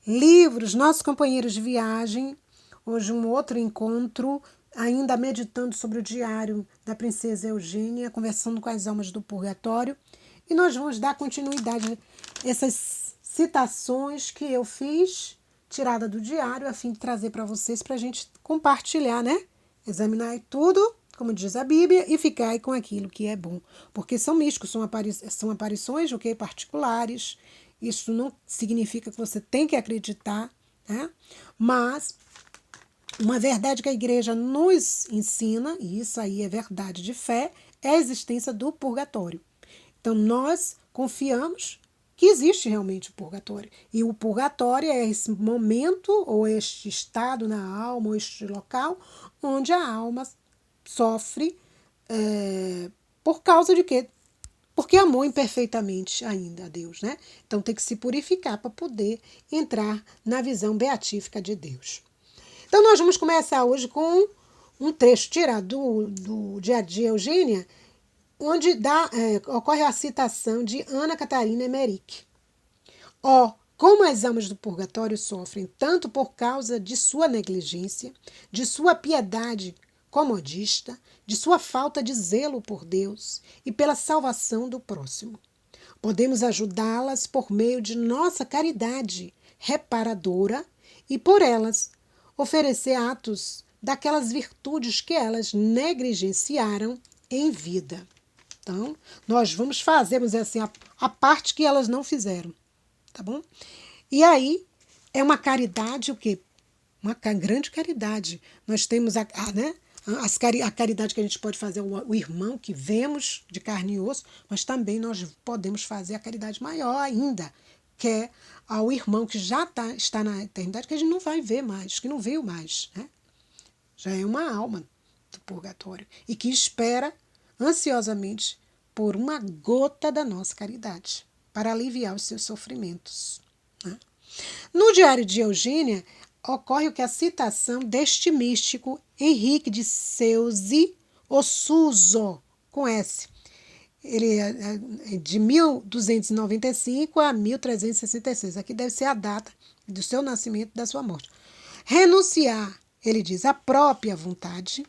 livros, nossos companheiros de viagem. Hoje um outro encontro, ainda meditando sobre o diário da princesa Eugênia, conversando com as almas do purgatório. E nós vamos dar continuidade a essas citações que eu fiz, tirada do diário, a fim de trazer para vocês, para a gente compartilhar, né? Examinar tudo, como diz a Bíblia, e ficar com aquilo que é bom. Porque são místicos, são aparições, ok? Particulares. Isso não significa que você tem que acreditar, né? Mas uma verdade que a igreja nos ensina, e isso aí é verdade de fé, é a existência do purgatório. Então nós confiamos que existe realmente o purgatório. E o purgatório é esse momento, ou este estado na alma, ou este local, onde a alma sofre por causa de quê? Porque amou imperfeitamente ainda a Deus, né? Então tem que se purificar para poder entrar na visão beatífica de Deus. Então nós vamos começar hoje com um trecho tirado do Dia a Dia Eugênia, onde ocorre a citação de Ana Catarina Emmerich. Como as almas do purgatório sofrem tanto por causa de sua negligência, de sua piedade comodista, de sua falta de zelo por Deus e pela salvação do próximo. Podemos ajudá-las por meio de nossa caridade reparadora e, por elas, oferecer atos daquelas virtudes que elas negligenciaram em vida. Então, nós vamos fazer, vamos dizer assim, a parte que elas não fizeram, tá bom? E aí, é uma caridade, o quê? Uma grande caridade. Nós temos né? A caridade que a gente pode fazer o irmão que vemos de carne e osso, mas também nós podemos fazer a caridade maior ainda, que é ao irmão que já está na eternidade, que a gente não vai ver mais, que não viu mais, né? Já é uma alma do purgatório e que espera ansiosamente por uma gota da nossa caridade para aliviar os seus sofrimentos, né? No Diário de Eugênia, ocorre o que a citação deste místico Henrique de Seuze Ossuso, com S. Ele é de 1295 a 1366. Aqui deve ser a data do seu nascimento e da sua morte. Renunciar, ele diz, à própria vontade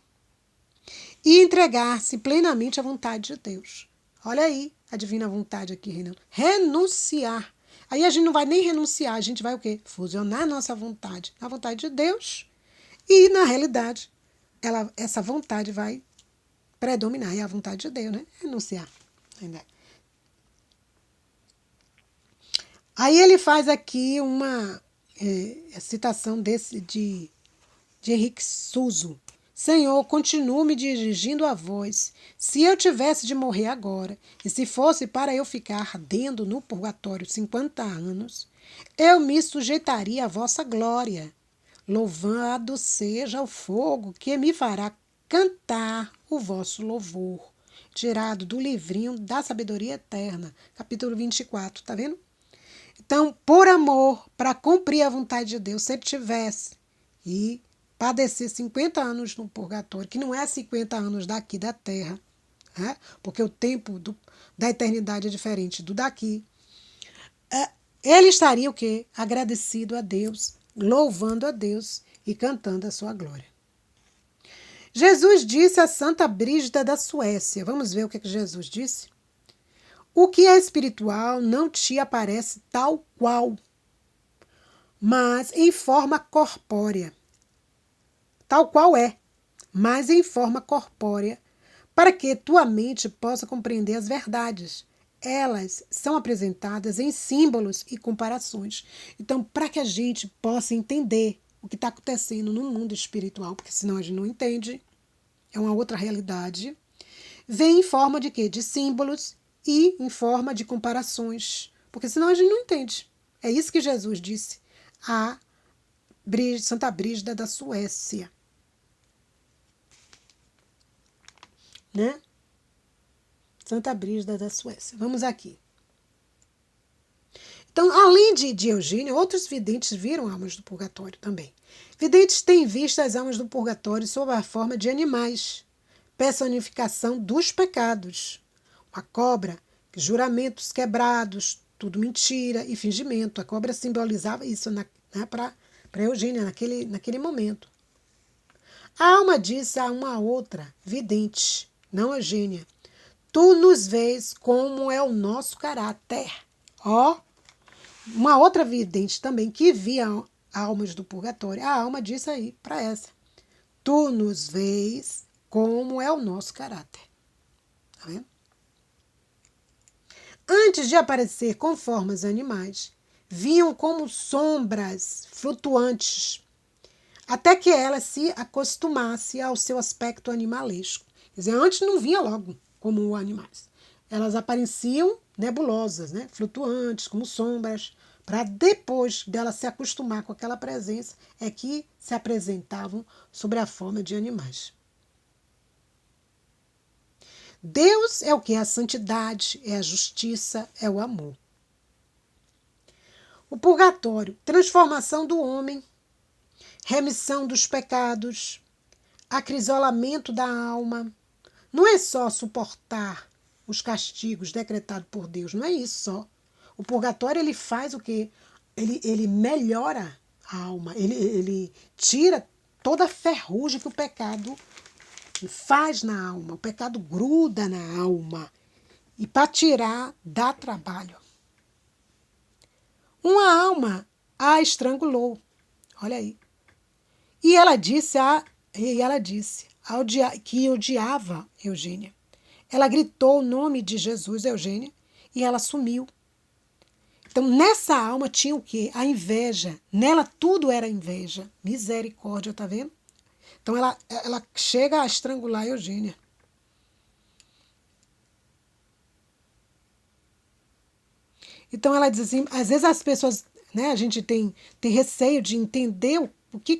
e entregar-se plenamente à vontade de Deus. Olha aí a divina vontade aqui, Reinaldo. Renunciar. Aí a gente não vai nem renunciar, a gente vai o quê? Fusionar nossa vontade na vontade de Deus e, na realidade, essa vontade vai predominar. É a vontade de Deus, né? Renunciar. Aí ele faz aqui uma citação de Henrique Suso. Senhor, continue me dirigindo a voz. Se eu tivesse de morrer agora, e se fosse para eu ficar ardendo no purgatório 50 anos, eu me sujeitaria à vossa glória. Louvado seja o fogo que me fará cantar o vosso louvor. Tirado do livrinho da Sabedoria Eterna, capítulo 24, tá vendo? Então, por amor, para cumprir a vontade de Deus, se ele tivesse e padecer 50 anos no purgatório, que não é 50 anos daqui da Terra, né? Porque o tempo da eternidade é diferente do daqui, ele estaria o quê? Agradecido a Deus, louvando a Deus e cantando a sua glória. Jesus disse a Santa Brígida da Suécia. Vamos ver o que Jesus disse? O que é espiritual não te aparece tal qual, mas em forma corpórea. Tal qual é, mas em forma corpórea, para que tua mente possa compreender as verdades. Elas são apresentadas em símbolos e comparações. Então, para que a gente possa entender o que está acontecendo no mundo espiritual, porque senão a gente não entende, é uma outra realidade, vem em forma de quê? De símbolos e em forma de comparações, porque senão a gente não entende. É isso que Jesus disse a Santa Brígida da Suécia. Né? Santa Brígida da Suécia. Vamos aqui. Então, além de Eugênia, outros videntes viram almas do purgatório também. Videntes têm visto as almas do purgatório sob a forma de animais, personificação dos pecados. Uma cobra, juramentos quebrados, tudo mentira e fingimento. A cobra simbolizava isso né, para Eugênia naquele momento. A alma disse a uma outra vidente, não Eugênia: tu nos vês como é o nosso caráter. Ó, uma outra vidente também que via almas do purgatório. A alma disse aí para essa: tu nos vês como é o nosso caráter. Tá vendo? Antes de aparecer com formas animais, vinham como sombras flutuantes, até que ela se acostumasse ao seu aspecto animalesco. Quer dizer, antes não vinha logo como animais. Elas apareciam nebulosas, né? Flutuantes, como sombras, para depois dela se acostumar com aquela presença, é que se apresentavam sob a forma de animais. Deus é o que? É a santidade, é a justiça, é o amor. O purgatório, transformação do homem, remissão dos pecados, acrisolamento da alma. Não é só suportar os castigos decretados por Deus, não é isso só. O purgatório, ele faz o quê? Ele melhora a alma, ele tira toda a ferrugem que o pecado faz na alma. O pecado gruda na alma. E para tirar, dá trabalho. Uma alma a estrangulou. Olha aí. E ela disse que odiava Eugênia. Ela gritou o nome de Jesus, Eugênia, e ela sumiu. Então, nessa alma tinha o quê? A inveja. Nela tudo era inveja. Misericórdia, tá vendo? Então, ela chega a estrangular Eugênia. Então, ela diz assim, às vezes as pessoas, né, a gente tem receio de entender o que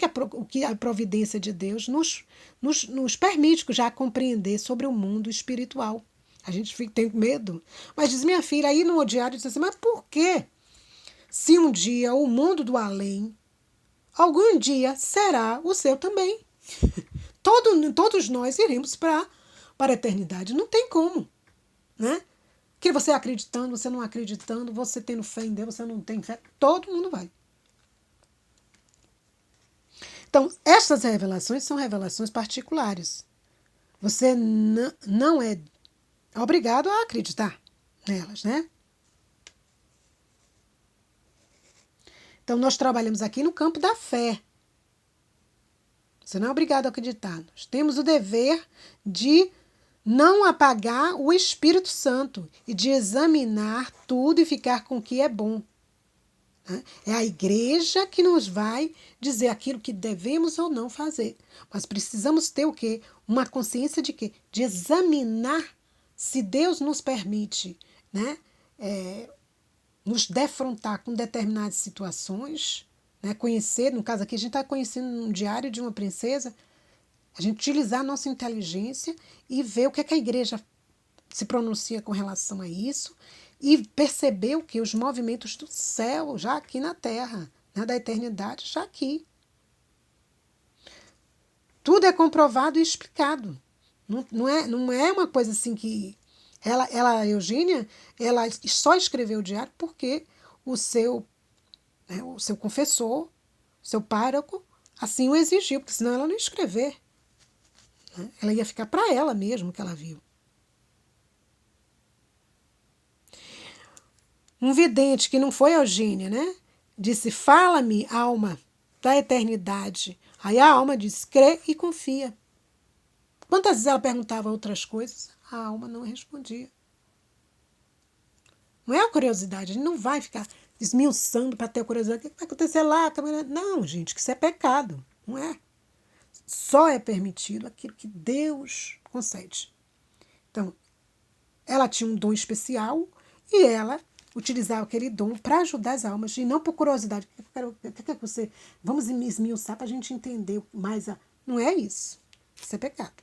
a providência de Deus nos permite já compreender sobre o mundo espiritual. A gente tem medo. Mas diz minha filha, aí no diário, diz assim, mas por quê? Se um dia o mundo do além, algum dia será o seu também. Todos nós iremos para a eternidade. Não tem como, né? Que você acreditando, você não acreditando, você tendo fé em Deus, você não tem fé, todo mundo vai. Então, essas revelações são revelações particulares. Você não é obrigado a acreditar nelas, né? Então, nós trabalhamos aqui no campo da fé. Você não é obrigado a acreditar. Nós temos o dever de não apagar o Espírito Santo e de examinar tudo e ficar com o que é bom. É a igreja que nos vai dizer aquilo que devemos ou não fazer. Mas precisamos ter o quê? Uma consciência de quê? De examinar se Deus nos permite, né, nos defrontar com determinadas situações, né, conhecer, no caso aqui a gente está conhecendo um diário de uma princesa, a gente utilizar a nossa inteligência e ver o que é que a igreja se pronuncia com relação a isso e perceber o que os movimentos do céu já aqui na terra, né, da eternidade já aqui. Tudo é comprovado e explicado. Não é uma coisa assim que a Eugênia, ela só escreveu o diário porque o seu confessor, seu pároco, assim o exigiu, porque senão ela não ia escrever. Né? Ela ia ficar para ela mesmo que ela viu. Um vidente que não foi Eugênia, né? Disse, fala-me, alma, da eternidade. Aí a alma disse, crê e confia. Quantas vezes ela perguntava outras coisas, a alma não respondia. Não é a curiosidade, a gente não vai ficar esmiuçando para ter a curiosidade. O que vai acontecer lá? Não, gente, que isso é pecado. Não é. Só é permitido aquilo que Deus concede. Então, ela tinha um dom especial e ela utilizava aquele dom para ajudar as almas e não por curiosidade. Vamos esmiuçar para a gente entender mais. Não é isso. Isso é pecado.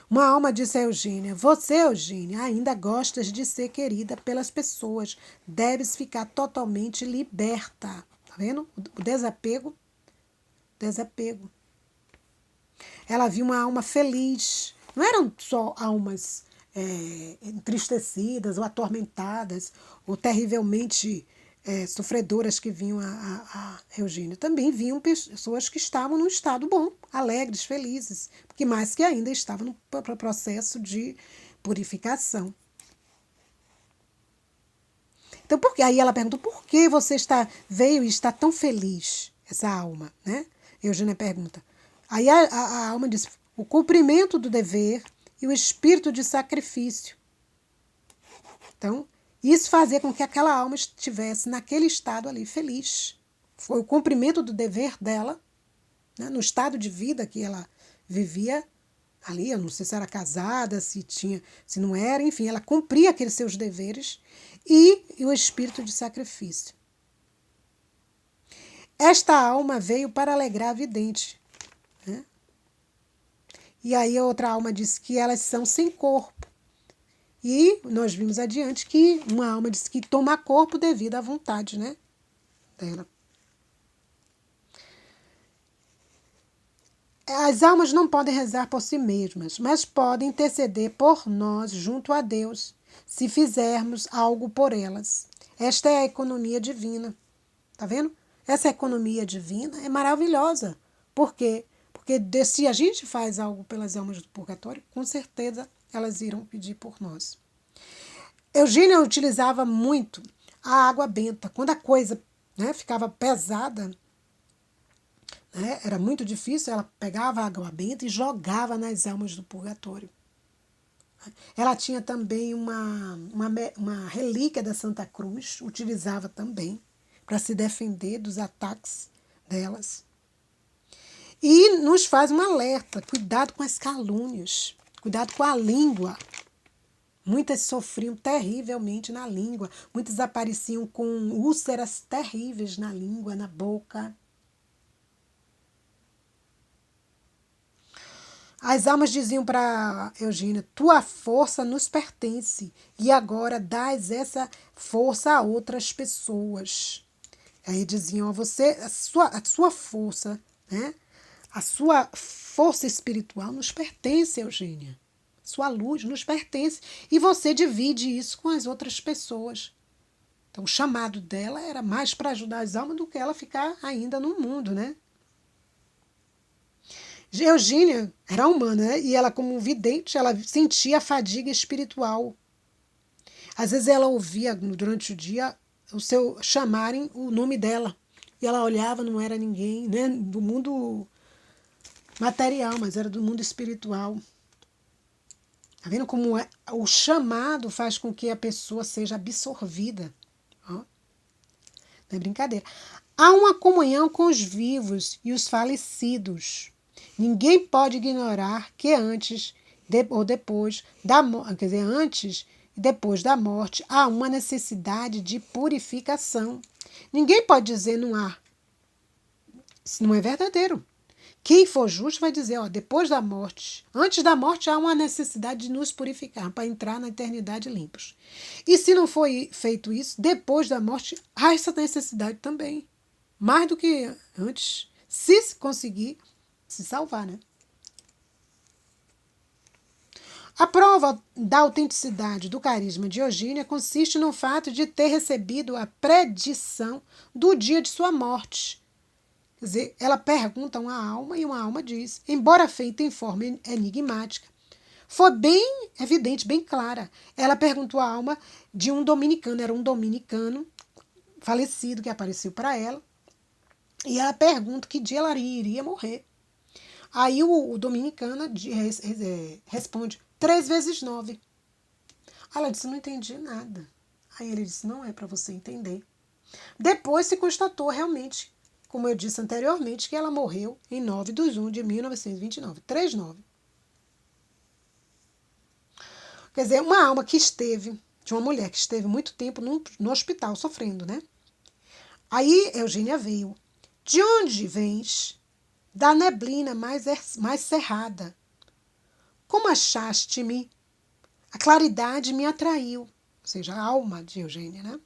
Uma alma disse a Eugênia, você, Eugênia, ainda gostas de ser querida pelas pessoas. Deves ficar totalmente liberta. Tá vendo? O desapego. Ela viu uma alma feliz. Não eram só almas entristecidas ou atormentadas ou terrivelmente sofredoras que vinham a Eugênia. Também vinham pessoas que estavam num estado bom, alegres, felizes, porque mais que ainda estavam no processo de purificação. Então, aí ela perguntou, por que você veio e está tão feliz, essa alma, né? Eugênia pergunta. Aí a alma diz, o cumprimento do dever e o espírito de sacrifício. Então, isso fazia com que aquela alma estivesse naquele estado ali, feliz. Foi o cumprimento do dever dela, né, no estado de vida que ela vivia ali. Eu não sei se era casada, se não era, enfim, ela cumpria aqueles seus deveres e o espírito de sacrifício. Esta alma veio para alegrar a vidente, né? E aí a outra alma disse que elas são sem corpo. E nós vimos adiante que uma alma disse que toma corpo devido à vontade, né, dela. As almas não podem rezar por si mesmas, mas podem interceder por nós junto a Deus, se fizermos algo por elas. Esta é a economia divina. Tá vendo? Essa economia divina é maravilhosa. Por quê? Porque se a gente faz algo pelas almas do purgatório, com certeza elas irão pedir por nós. Eugênia utilizava muito a água benta. Quando a coisa, né, ficava pesada, né, era muito difícil, ela pegava a água benta e jogava nas almas do purgatório. Ela tinha também uma relíquia da Santa Cruz, utilizava também para se defender dos ataques delas. E nos faz um alerta, cuidado com as calúnias, cuidado com a língua. Muitas sofriam terrivelmente na língua, muitas apareciam com úlceras terríveis na língua, na boca. As almas diziam para Eugênia, tua força nos pertence e agora dás essa força a outras pessoas. Aí diziam a você, a sua força, né? A sua força espiritual nos pertence, Eugênia. Sua luz nos pertence e você divide isso com as outras pessoas. Então o chamado dela era mais para ajudar as almas do que ela ficar ainda no mundo, né? Eugênia era humana, né? E ela, como vidente, ela sentia a fadiga espiritual. Às vezes ela ouvia durante o dia chamarem o nome dela. E ela olhava, não era ninguém, né? Do mundo material, mas era do mundo espiritual. Tá vendo como o chamado faz com que a pessoa seja absorvida? Ó, não é brincadeira. Há uma comunhão com os vivos e os falecidos. Ninguém pode ignorar que antes ou depois da morte, quer dizer, antes e depois da morte, há uma necessidade de purificação. Ninguém pode dizer não há. Isso não é verdadeiro. Quem for justo vai dizer, ó, depois da morte, antes da morte há uma necessidade de nos purificar para entrar na eternidade limpos. E se não foi feito isso, depois da morte há essa necessidade também. Mais do que antes, se conseguir se salvar, né? A prova da autenticidade do carisma de Eugênia consiste no fato de ter recebido a predição do dia de sua morte. Quer dizer, ela pergunta a uma alma e uma alma diz, embora feita em forma enigmática, foi bem evidente, bem clara. Ela perguntou à alma de um dominicano, era um dominicano falecido que apareceu para ela, e ela pergunta que dia ela iria morrer. Aí o dominicano responde 3 vezes 9. Ela disse, não entendi nada. Aí ele disse, não é para você entender. Depois se constatou realmente, como eu disse anteriormente, que ela morreu em 9/1/1929. 3/9. Quer dizer, uma alma que esteve, de uma mulher que esteve muito tempo no hospital sofrendo, né? Aí Eugênia veio. De onde vens? Da neblina mais cerrada. Como achaste-me? A claridade me atraiu. Ou seja, a alma de Eugênia, né?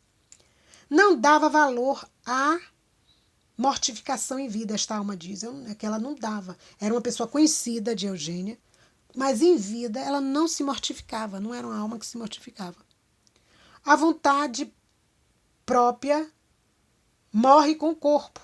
Não dava valor à mortificação em vida, esta alma diz. É que ela não dava. Era uma pessoa conhecida de Eugênia, Mas em vida ela não se mortificava, não era uma alma que se mortificava. A vontade própria morre com o corpo.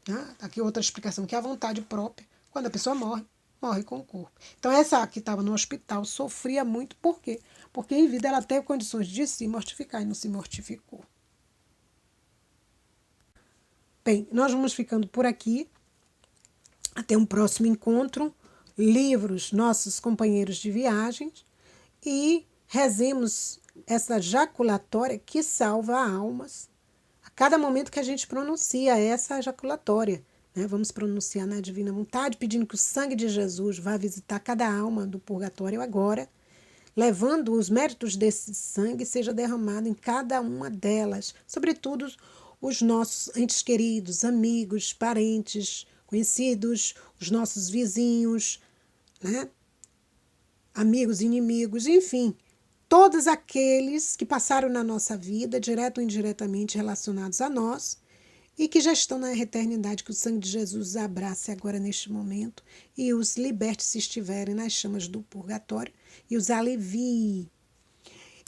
Né? Aqui outra explicação, que a vontade própria, quando a pessoa morre, morre com o corpo. Então essa que estava no hospital sofria muito, por quê? Porque em vida ela teve condições de se mortificar e não se mortificou. Bem, nós vamos ficando por aqui. Até um próximo encontro. Livros, nossos companheiros de viagens. E rezemos essa jaculatória que salva almas. A cada momento que a gente pronuncia essa jaculatória, né? Vamos pronunciar na divina vontade, pedindo que o sangue de Jesus vá visitar cada alma do purgatório agora, levando os méritos desse sangue seja derramado em cada uma delas, sobretudo os nossos entes queridos, amigos, parentes, conhecidos, os nossos vizinhos, né? Amigos, inimigos, enfim, todos aqueles que passaram na nossa vida, direto ou indiretamente relacionados a nós, e que já estão na eternidade, que o sangue de Jesus os abrace agora neste momento e os liberte se estiverem nas chamas do purgatório e os alivie.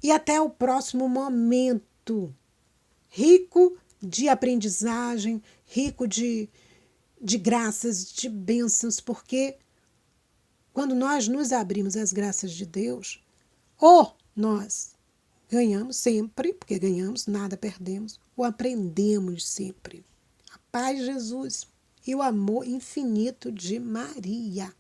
E até o próximo momento, rico de aprendizagem, rico de graças, de bênçãos, porque quando nós nos abrimos às graças de Deus, ou nós ganhamos sempre, porque ganhamos, nada perdemos, ou aprendemos sempre. A paz de Jesus e o amor infinito de Maria.